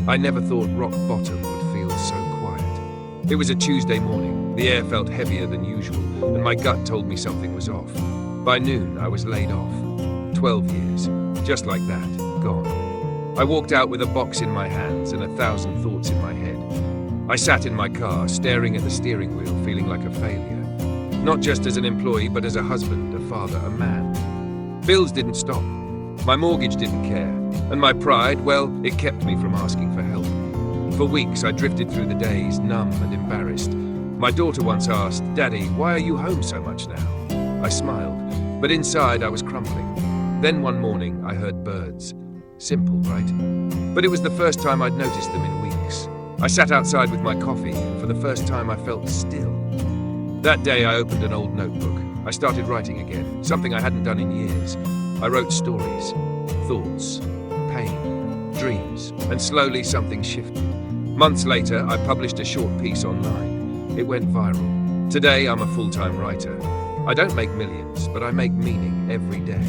I never thought rock bottom would feel so quiet. It was a Tuesday morning. The air felt heavier than usual, and my gut told me something was off. By noon, I was laid off. 12 years. Just like that. Gone. I walked out with a box in my hands and 1,000 thoughts in my head. I sat in my car, staring at the steering wheel, feeling like a failure. Not just as an employee, but as a husband, a father, a man. Bills didn't stop. My mortgage didn't care. And my pride, well, it kept me from asking for help. For weeks, I drifted through the days, numb and embarrassed. My daughter once asked, "Daddy, why are you home so much now?" I smiled, but inside I was crumbling. Then one morning, I heard birds. Simple, right? But it was the first time I'd noticed them in weeks. I sat outside with my coffee, and for the first time I felt still. That day I opened an old notebook. I started writing again, something I hadn't done in years. I wrote stories, thoughts, pain, dreams, and slowly something shifted. Months later, I published a short piece online. It went viral. Today, I'm a full-time writer. I don't make millions, but I make meaning every day.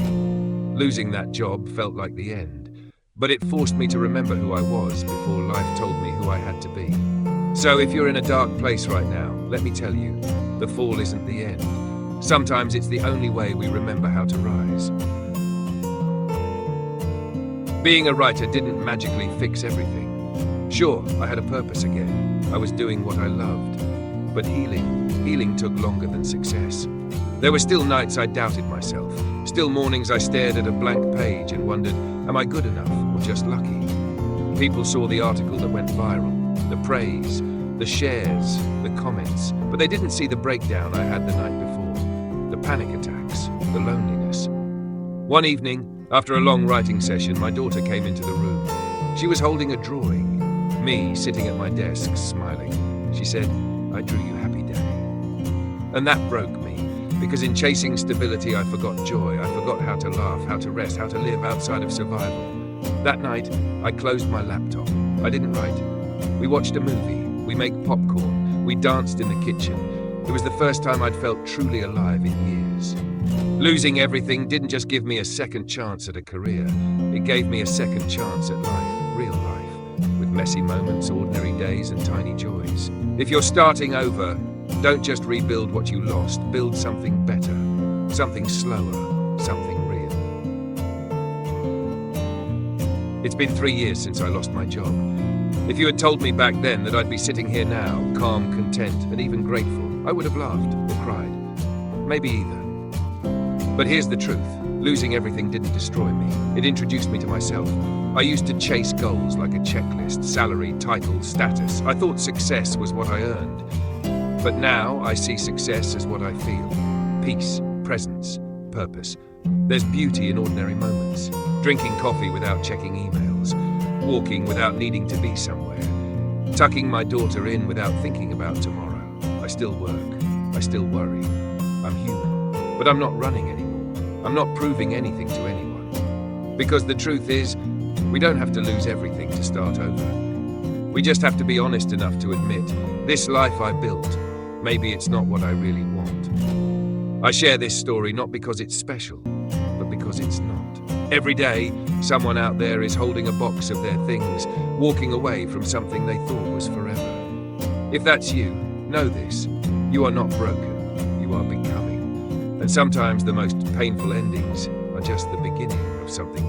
Losing that job felt like the end, but it forced me to remember who I was before life told me who I had to be. So if you're in a dark place right now, let me tell you, the fall isn't the end. Sometimes it's the only way we remember how to rise. Being a writer didn't magically fix everything. Sure, I had a purpose again. I was doing what I loved. But healing took longer than success. There were still nights I doubted myself. Still mornings I stared at a blank page and wondered, am I good enough or just lucky? People saw the article that went viral, the praise, the shares, the comments, but they didn't see the breakdown I had the night before, the panic attacks, the loneliness. One evening, after a long writing session, my daughter came into the room. She was holding a drawing, me sitting at my desk, smiling. She said, "I drew you happy, Daddy." And that broke me, because in chasing stability, I forgot joy. I forgot how to laugh, how to rest, how to live outside of survival. That night, I closed my laptop. I didn't write. We watched a movie. We made popcorn. We danced in the kitchen. It was the first time I'd felt truly alive in years. Losing everything didn't just give me a second chance at a career. It gave me a second chance at life, real life, with messy moments, ordinary days, and tiny joys. If you're starting over, don't just rebuild what you lost. Build something better, something slower, something real. It's been 3 years since I lost my job. If you had told me back then that I'd be sitting here now, calm, content, and even grateful, I would have laughed or cried. Maybe either. But here's the truth. Losing everything didn't destroy me. It introduced me to myself. I used to chase goals like a checklist, salary, title, status. I thought success was what I earned. But now I see success as what I feel. Peace, presence, purpose. There's beauty in ordinary moments. Drinking coffee without checking emails. Walking without needing to be somewhere. Tucking my daughter in without thinking about tomorrow. I still work. I still worry. I'm human. But I'm not running anymore. I'm not proving anything to anyone. Because the truth is, we don't have to lose everything to start over. We just have to be honest enough to admit, this life I built, maybe it's not what I really want. I share this story not because it's special, but because it's not. Every day, someone out there is holding a box of their things, walking away from something they thought was forever. If that's you, know this. You are not broken. You are becoming. And sometimes the most painful endings are just the beginning of something